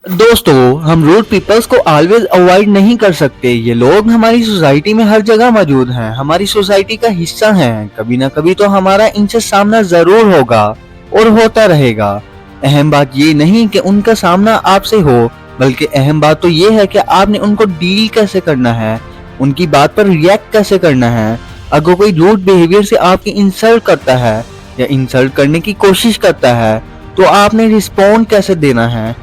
दोस्तों, हम rude peoples को ऑलवेज अवॉइड नहीं कर सकते। ये लोग हमारी सोसाइटी में हर जगह मौजूद हैं, हमारी सोसाइटी का हिस्सा हैं। कभी ना कभी तो हमारा इनसे सामना जरूर होगा और होता रहेगा। अहम बात ये नहीं कि उनका सामना आपसे हो, बल्कि अहम बात तो ये है कि आपने उनको डील कैसे करना है, उनकी बात पर रिएक्ट कैसे करना है। अगर कोई रूड बिहेवियर से आपकी इंसल्ट करता है या इंसल्ट करने की कोशिश करता है, तो आपने रिस्पॉन्ड कैसे देना है।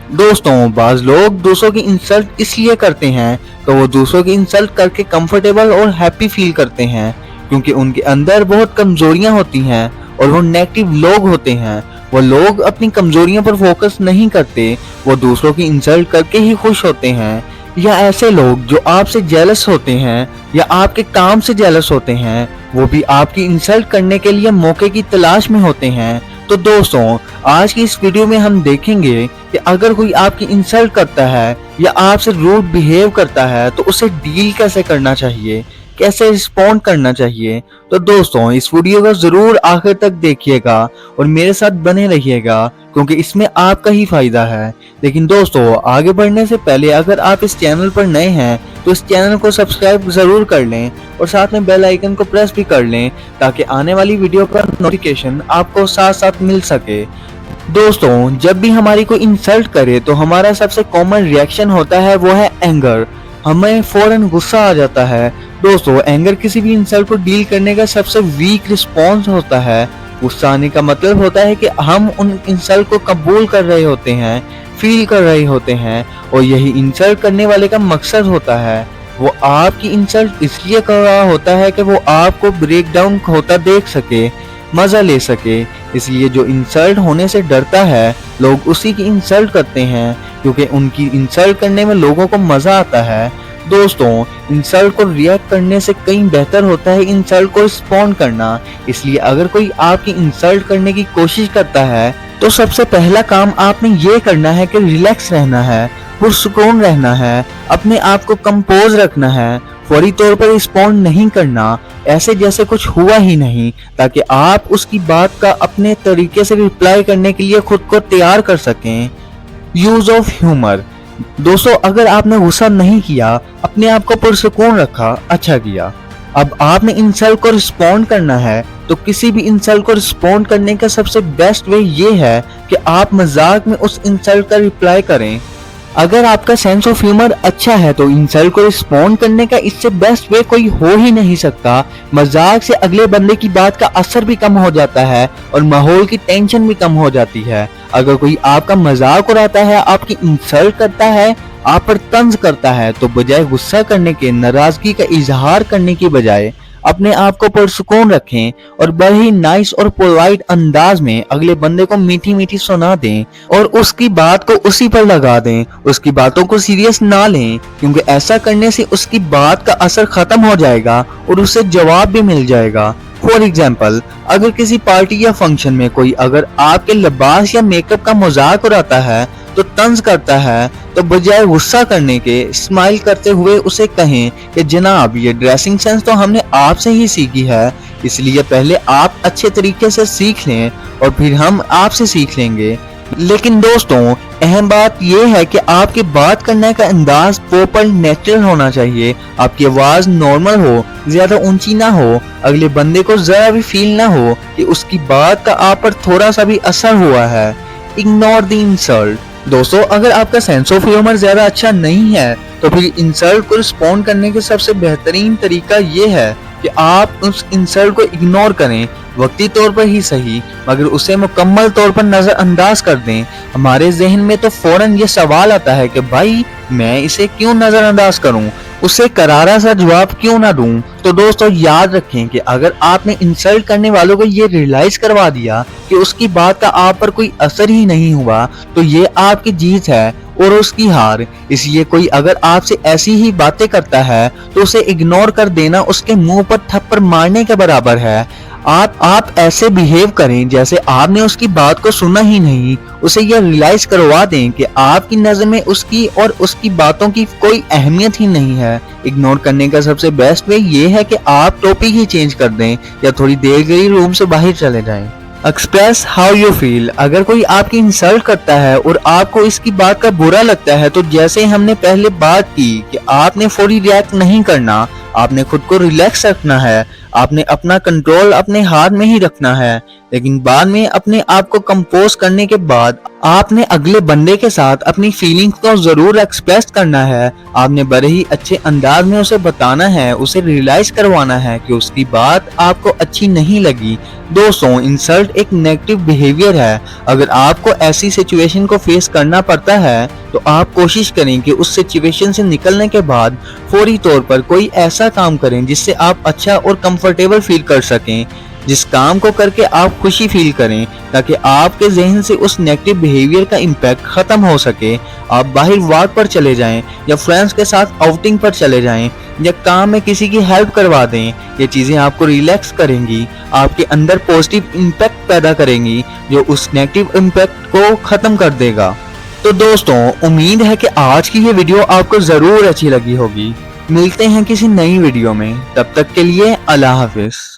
दोस्तों, बाज लोग दूसरों की इंसल्ट इसलिए करते हैं तो वो दूसरों की इंसल्ट करके कंफर्टेबल और हैप्पी फील करते हैं, क्योंकि उनके अंदर बहुत कमजोरियां होती हैं और वो नेगेटिव लोग होते हैं। वो लोग अपनी कमजोरियों पर फोकस नहीं करते, वो दूसरों की इंसल्ट करके ही खुश होते हैं। या ऐसे लोग जो आपसे जेलस होते हैं या आपके काम से जेलस होते हैं, वो भी आपकी इंसल्ट करने के लिए मौके की तलाश में होते हैं। तो दोस्तों, आज की इस वीडियो में हम देखेंगे कि अगर कोई आपकी इंसल्ट करता है या आपसे रूड बिहेव करता है तो उसे डील कैसे करना चाहिए, कैसे रिस्पॉन्ड करना चाहिए। तो दोस्तों, इस वीडियो को जरूर आखिर तक देखिएगा और मेरे साथ बने रहिएगा, क्योंकि इसमें आपका ही फायदा है। लेकिन दोस्तों, आगे बढ़ने से पहले अगर आप इस चैनल पर नए हैं तो इस चैनल को सब्सक्राइब जरूर कर लें और साथ में बेल आइकन को प्रेस भी कर लें, ताकि आने वाली वीडियो का नोटिफिकेशन आपको साथ साथ मिल सके। दोस्तों, जब भी हमारी कोई इंसल्ट करे तो हमारा सबसे कॉमन रिएक्शन होता है वो है एंगर। हमें फौरन गुस्सा आ जाता है। दोस्तों, एंगर किसी भी इंसल्ट को डील करने का सबसे वीक रिस्पॉन्स होता है। गुस्सा आने का मतलब होता है कि हम उन इंसल्ट को कबूल कर रहे होते हैं, फील कर रहे होते हैं, और यही इंसल्ट करने वाले का मकसद होता है। वो आपकी इंसल्ट इसलिए कर रहा होता है कि वो आपको ब्रेक डाउन होता देख सके, मजा ले सके। इसलिए जो इंसल्ट होने से डरता है, लोग उसी की इंसल्ट करते हैं, क्योंकि उनकी इंसल्ट करने में लोगों को मजा आता है। दोस्तों, इंसल्ट को रिएक्ट करने से कहीं बेहतर होता है इंसल्ट को रिस्पॉन्ड करना। इसलिए अगर कोई आपकी इंसल्ट करने की कोशिश करता है तो सबसे पहला काम आपने ये करना है कि रिलैक्स रहना है, पुरसुकून रहना है, अपने आप को कंपोज रखना है, फौरी तौर पर रिस्पॉन्ड नहीं करना, ऐसे जैसे कुछ हुआ ही नहीं, ताकि आप उसकी बात का अपने तरीके से रिप्लाई करने के लिए खुद को तैयार कर सकें। Use of humour. दोस्तों, अगर आपने गुस्सा नहीं किया, अपने आप को पुरसुकून रखा, अच्छा किया। अब आपने इंसल्ट को रिस्पॉन्ड करना है, तो किसी भी इंसल्ट को रिस्पॉन्ड करने का सबसे बेस्ट वे ये है कि आप मजाक में उस इंसल्ट का रिप्लाई करें। अगर आपका सेंस ऑफ ह्यूमर अच्छा है तो इंसल्ट को रिस्पॉन्ड करने का इससे बेस्ट वे कोई हो ही नहीं सकता। मजाक से अगले बंदे की बात का असर भी कम हो जाता है और माहौल की टेंशन भी कम हो जाती है। अगर कोई आपका मजाक उड़ाता है, आपकी इंसल्ट करता है, आप पर तंज करता है, तो बजाय गुस्सा करने के, नाराजगी का इजहार करने की बजाय अपने आप को पुरसुकून रखें और बड़े ही नाइस और पोलाइट अंदाज में अगले बंदे को मीठी मीठी सुना दें और उसकी बात को उसी पर लगा दें। उसकी बातों को सीरियस ना लें, क्योंकि ऐसा करने से उसकी बात का असर खत्म हो जाएगा और उसे जवाब भी मिल जाएगा। फॉर एग्जाम्पल, अगर किसी पार्टी या फंक्शन में कोई अगर आपके लिबास या मेकअप का मजाक उड़ाता है, तो तंज करता है, तो बजाय गुस्सा करने के स्माइल करते हुए उसे कहें कि जनाब, ये ड्रेसिंग सेंस तो हमने आपसे ही सीखी है, इसलिए पहले आप अच्छे तरीके से सीख लें और फिर हम आपसे सीख लेंगे। लेकिन दोस्तों, अहम बात यह है कि आपके बात करने का अंदाज प्रॉपर नेचुरल होना चाहिए। आपकी आवाज नॉर्मल हो, ज्यादा ऊंची ना हो, अगले बंदे को जरा भी फील ना हो कि उसकी बात का आप पर थोड़ा सा भी असर हुआ है। Ignore the insult. दोस्तों, अगर आपका सेंस ऑफ ह्यूमर ज्यादा अच्छा नहीं है तो फिर इंसल्ट को रिस्पॉन्ड करने के सबसे बेहतरीन तरीका ये है कि आप उस इंसल्ट को इग्नोर करें, वक्ती तौर पर ही सही, मगर उसे मुकम्मल तौर पर नजरअंदाज कर दें। हमारे जहन में तो फौरन ये सवाल आता है कि भाई, मैं इसे क्यों नजरअंदाज करूं, उसे करारा सा जवाब क्यों ना दूं। तो दोस्तों, याद रखें कि अगर आपने इंसल्ट करने वालों को ये रियलाइज करवा दिया कि उसकी बात का आप पर कोई असर ही नहीं हुआ, तो ये आपकी जीत है और उसकी हार। इसलिए कोई अगर आपसे ऐसी ही बातें करता है तो उसे इग्नोर कर देना उसके मुंह पर थप्पड़ मारने के बराबर है। आप ऐसे बिहेव करें जैसे आपने उसकी बात को सुना ही नहीं। उसे यह रियलाइज करवा दें कि आपकी नजर में उसकी और उसकी बातों की कोई अहमियत ही नहीं है। इग्नोर करने का सबसे बेस्ट वे ये है कि आप टॉपिक ही चेंज कर दें या थोड़ी देर के लिए रूम से बाहर चले जाएं। Express how you feel. अगर कोई आपकी इंसल्ट करता है और आपको इसकी बात का बुरा लगता है तो जैसे हमने पहले बात की कि आपने फौरी रिएक्ट नहीं करना, आपने खुद को रिलैक्स रखना है, आपने अपना कंट्रोल अपने हाथ में ही रखना है, लेकिन बाद में अपने आप को कंपोज करने के बाद आपने अगले बंदे के साथ अपनी फीलिंग्स को जरूर एक्सप्रेस करना है। आपने बड़े ही अच्छे अंदाज में उसे बताना है, उसे रियलाइज करवाना है कि उसकी बात आपको अच्छी नहीं लगी। दोस्तों, इंसल्ट एक नेगेटिव बिहेवियर है। अगर आपको ऐसी सिचुएशन को फेस करना पड़ता है तो आप कोशिश करें कि उस सिचुएशन से निकलने के बाद फौरी तौर पर कोई ऐसा काम करें जिससे आप अच्छा और कंफर्टेबल फील कर सकें, जिस काम को करके आप खुशी फील करें, ताकि आपके जहन से उस नेगेटिव बिहेवियर का इम्पैक्ट खत्म हो सके। आप बाहर वॉक पर चले जाएं या फ्रेंड्स के साथ आउटिंग पर चले जाएं या काम में किसी की हेल्प करवा दें। ये चीजें आपको रिलैक्स करेंगी, आपके अंदर पॉजिटिव इम्पैक्ट पैदा करेंगी जो उस नेगेटिव इम्पैक्ट को खत्म कर देगा। तो दोस्तों, उम्मीद है कि आज की ये वीडियो आपको जरूर अच्छी लगी होगी। मिलते हैं किसी नई वीडियो में, तब तक के लिए अल्लाह हाफिज।